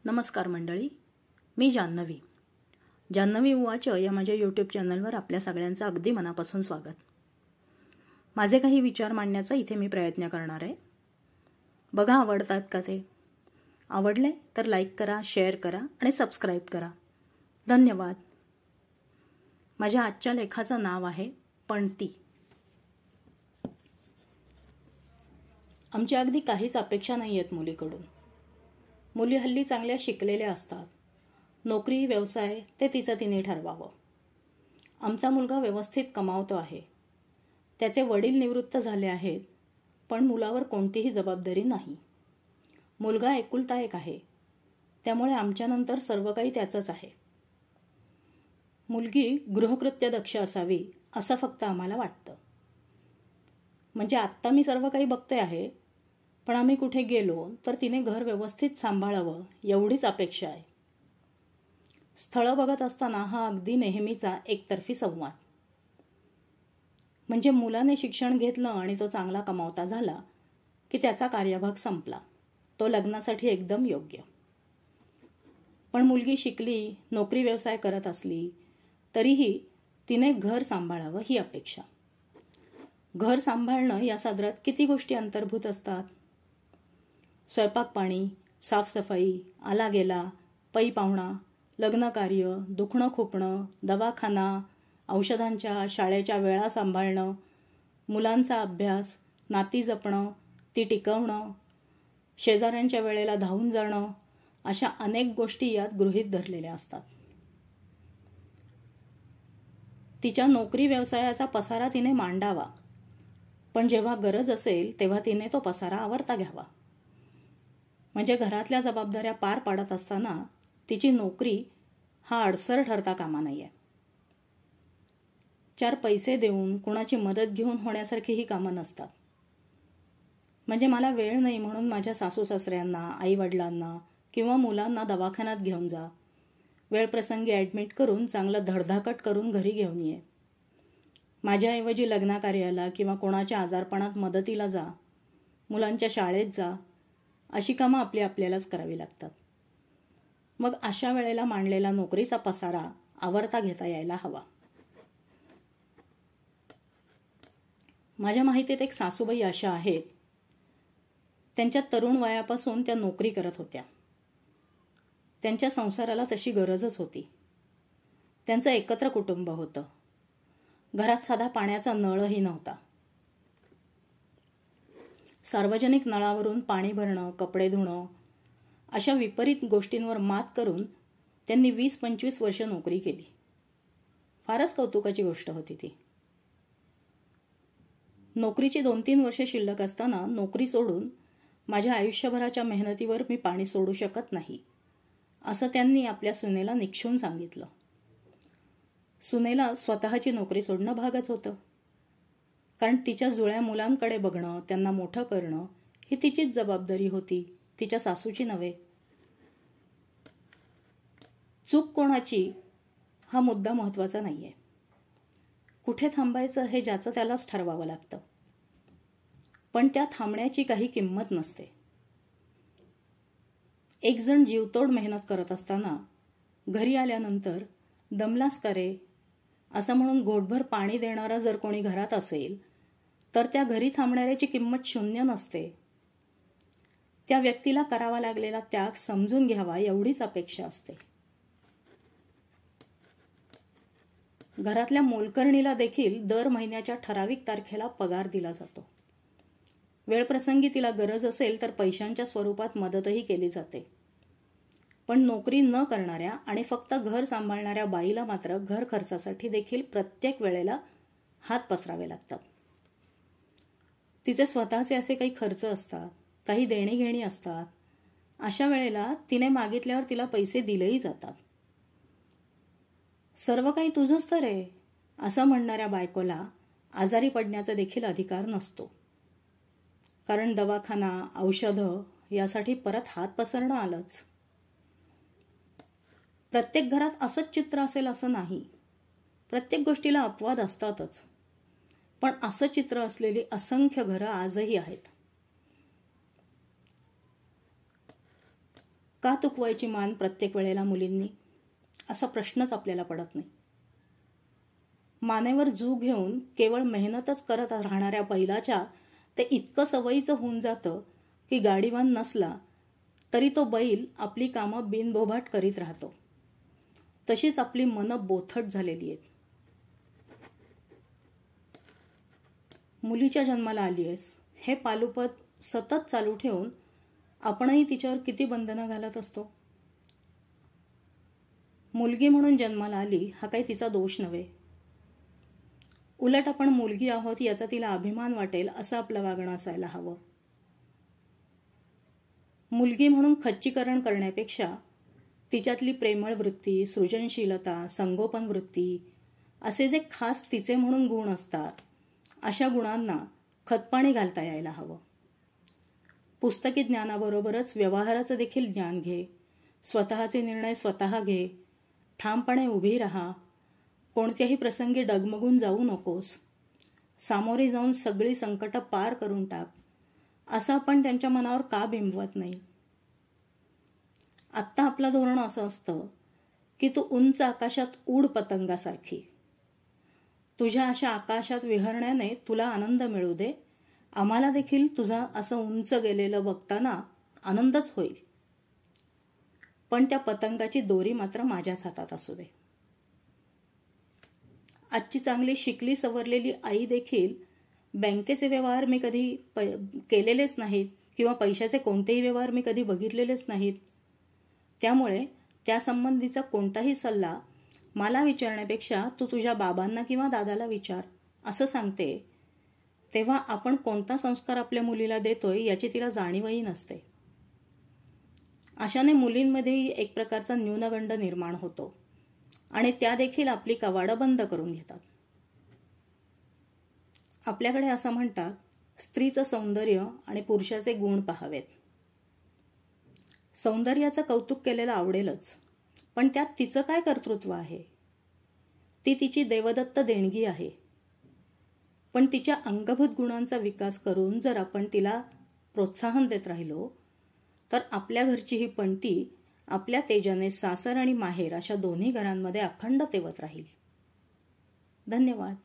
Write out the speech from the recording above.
नमस्कार मंडळी, मी जान्हवी उवाच या माझ्या यूट्यूब चॅनलवर आपल्या सगळ्यांचं अगदी मनापासून स्वागत. माझे काही विचार मांडण्याचा इथे मी प्रयत्न करणार आहे. बघा, आवडतात का ते? आवडले तर लाईक करा, शेअर करा आणि सबस्क्राईब करा. धन्यवाद. माझ्या आजच्या लेखाचं नाव आहे पणती. आमच्या अगदी काहीच अपेक्षा नाही आहेत मुलीकडून. मुली हल्ली चांगल्या शिकलेल्या असतात. नोकरी, व्यवसाय ते तिने ठरवावं. आमचा मुलगा व्यवस्थित कमावतो आहे. त्याचे वडील निवृत्त झाले आहेत, पण मुलावर कोणतीही जबाबदारी नाही. मुलगा एकुलता एक आहे, त्यामुळे आमच्यानंतर सर्व काही त्याचंच आहे. मुलगी गृहकृत्य दक्ष असावी असं फक्त आम्हाला वाटतं. म्हणजे आत्ता मी सर्व काही बघते आहे, पण आम्ही कुठे गेलो तर तिने घर व्यवस्थित सांभाळावं एवढीच अपेक्षा आहे. स्थळं बघत असताना हा अगदी नेहमीचा एकतर्फी संवाद. म्हणजे मुलाने शिक्षण घेतलं आणि तो चांगला कमावता झाला की त्याचा कार्यभाग संपला. तो लग्नासाठी एकदम योग्य. पण मुलगी शिकली, नोकरी व्यवसाय करत असली तरीही तिने घर सांभाळावं ही अपेक्षा. घर सांभाळणं या सदरात किती गोष्टी अंतर्भूत असतात. स्वयंपाक पाणी, साफसफाई, आला गेला, पै पाहुणा, लग्नकार्य, दुखणं खुपणं, दवाखाना, औषधांच्या, शाळेच्या वेळा सांभाळणं, मुलांचा अभ्यास, नाती जपणं, ती टिकवणं, शेजाऱ्यांच्या वेळेला धावून जाणं, अशा अनेक गोष्टी यात गृहीत धरलेल्या असतात. तिच्या नोकरी व्यवसायाचा पसारा तिने मांडावा, पण जेव्हा गरज असेल तेव्हा तिने तो पसारा आवरता घ्यावा. म्हणजे घरातल्या जबाबदाऱ्या पार पाडत असताना तिची नोकरी हा अडसर ठरता कामा नये. 4 पैसे देऊन कुणाची मदत घेऊन होण्यासारखी ही कामं नसतात. म्हणजे मला वेळ नाही म्हणून माझ्या सासू सासऱ्यांना, आईवडिलांना किंवा मुलांना दवाखान्यात घेऊन जा. वेळप्रसंगी ॲडमिट करून चांगलं धडधाकट करून घरी घेऊन ये. माझ्याऐवजी लग्नाकार्याला किंवा कोणाच्या आजारपणात मदतीला जा. मुलांच्या शाळेत जा. अशी कामं आपल्यालाच करावी लागतात. मग अशा वेळेला मांडलेला नोकरीचा पसारा आवरता घेता यायला हवा. माझ्या माहितीत एक सासूबाई अशा आहेत. त्यांच्या तरुण वयापासून त्या नोकरी करत होत्या. त्यांच्या संसाराला तशी गरजच होती. त्यांचं एकत्र कुटुंब होतं. घरात साधा पाण्याचा नळही नव्हता. सार्वजनिक नळावरून पाणी भरणं, कपडे धुणं अशा विपरीत गोष्टींवर मात करून त्यांनी 20-25 वर्ष नोकरी केली. फारच कौतुकाची गोष्ट होती ती. नोकरीची 2-3 वर्ष शिल्लक असताना नोकरी सोडून माझ्या आयुष्यभराच्या मेहनतीवर मी पाणी सोडू शकत नाही असं त्यांनी आपल्या सुनेला निक्षून सांगितलं. सुनेला स्वतःची नोकरी सोडणं भागच होतं. कारण तिच्या जुळ्या मुलांकडे बघणं, त्यांना मोठं करणं ही तिचीच जबाबदारी होती, तिच्या सासूची नव्हे. चूक कोणाची हा मुद्दा महत्त्वाचा नाहीये. कुठे थांबायचं हे ज्याचं त्यालाच ठरवावं लागतं. पण त्या थांबण्याची काही किंमत नसते. एक जण जीवतोड मेहनत करत असताना घरी आल्यानंतर दमलास का रे असं म्हणून घोटभर पाणी देणारा जर कोणी घरात असेल तर त्या घरी थांबणाऱ्याची किंमत 0 नसते. त्या व्यक्तीला करावा लागलेला त्याग समजून घ्यावा एवढीच अपेक्षा असते. घरातल्या मोलकरणीला देखील दर महिन्याच्या ठराविक तारखेला पगार दिला जातो. वेळप्रसंगी तिला गरज असेल तर पैशांच्या स्वरूपात मदतही केली जाते. पण नोकरी न करणाऱ्या आणि फक्त घर सांभाळणाऱ्या बाईला मात्र घर खर्चासाठी देखील प्रत्येक वेळेला हात पसरावे लागतात. तिचे स्वतःचे असे काही खर्च असतात, काही देणीघेणी असतात. अशा वेळेला तिने मागितल्यावर तिला पैसे दिलेही जातात. सर्व काही तुझंच तर आहे असं म्हणणाऱ्या बायकोला आजारी पडण्याचा देखील अधिकार नसतो. कारण दवाखाना, औषधं यासाठी परत हात पसरणं आलंच. प्रत्येक घरात असंच चित्र असेल असं नाही. प्रत्येक गोष्टीला अपवाद असतातच. पण असं चित्र असलेली असंख्य घरं आजही आहेत. का तुकवायची मान प्रत्येक वेळेला मुलींनी, असा प्रश्नच आपल्याला पडत नाही. मानेवर जू घेऊन केवळ मेहनतच करत राहणाऱ्या बैलाच्या ते इतकं सवयीचं होऊन जातं की गाडीवान नसला तरी तो बैल आपली कामं बिनबोभाट करीत राहतो. तशीच आपली मनं बोथट झालेली आहेत. मुलीच्या जन्माला आली आहेस हे पालुपद सतत चालू ठेवून आपणही तिच्यावर किती बंधनं घालत असतो. मुलगी म्हणून जन्माला आली हा काही तिचा दोष नव्हे. उलट आपण मुलगी आहोत याचा तिला अभिमान वाटेल असं आपलं वागणं असायला हवं. मुलगी म्हणून खच्चीकरण करण्यापेक्षा तिच्यातली प्रेमळ वृत्ती, सृजनशीलता, संगोपन वृत्ती असे जे खास तिचे म्हणून गुण असतात, अशा गुणांना खतपाणी घालता यायला हवं. पुस्तकी ज्ञानाबरोबरच व्यवहाराचं देखील ज्ञान घे. स्वतःचे निर्णय स्वतः घे. ठामपणे उभी राहा. कोणत्याही प्रसंगी डगमगून जाऊ नकोस. सामोरे जाऊन सगळी संकटं पार करून टाक, असं आपण त्यांच्या मनावर का बिंबवत नाही. आत्ता आपलं धोरण असं असतं की तू उंच आकाशात उड पतंगासारखी. तुझ्या अशा आकाशात विहरण्याने तुला आनंद मिळू दे. आम्हाला देखील तुझा असं उंच गेलेलं बघताना आनंदच होईल. पण त्या पतंगाची दोरी मात्र माझ्याच हातात असू दे. आजची चांगली शिकली सवरलेली आई देखील बँकेचे व्यवहार मी कधी केलेलेच नाहीत किंवा पैशाचे कोणतेही व्यवहार मी कधी बघितलेलेच नाहीत. त्यामुळे त्यासंबंधीचा कोणताही सल्ला मला विचारण्यापेक्षा तू तुझ्या बाबांना किंवा दादाला विचार असं सांगते. तेव्हा आपण कोणता संस्कार आपल्या मुलीला देतोय याची तिला जाणीवही नसते. अशाने मुलींमध्येही एक प्रकारचा न्यूनगंड निर्माण होतो आणि त्या देखील आपली कवाडं बंद करून घेतात. आपल्याकडे असं म्हणतात, स्त्रीचं सौंदर्य आणि पुरुषाचे गुण पाहावेत. सौंदर्याचं कौतुक केलेलं आवडेलच, पण त्यात तिचं काय कर्तृत्व आहे? ती तिची देवदत्त देणगी आहे. पण तिच्या अंगभूत गुणांचा विकास करून जर आपण तिला प्रोत्साहन देत राहिलो तर आपल्या घरची ही पणती आपल्या तेजाने सासर आणि माहेर अशा दोन्ही घरांमध्ये अखंड तेवत राहील. धन्यवाद.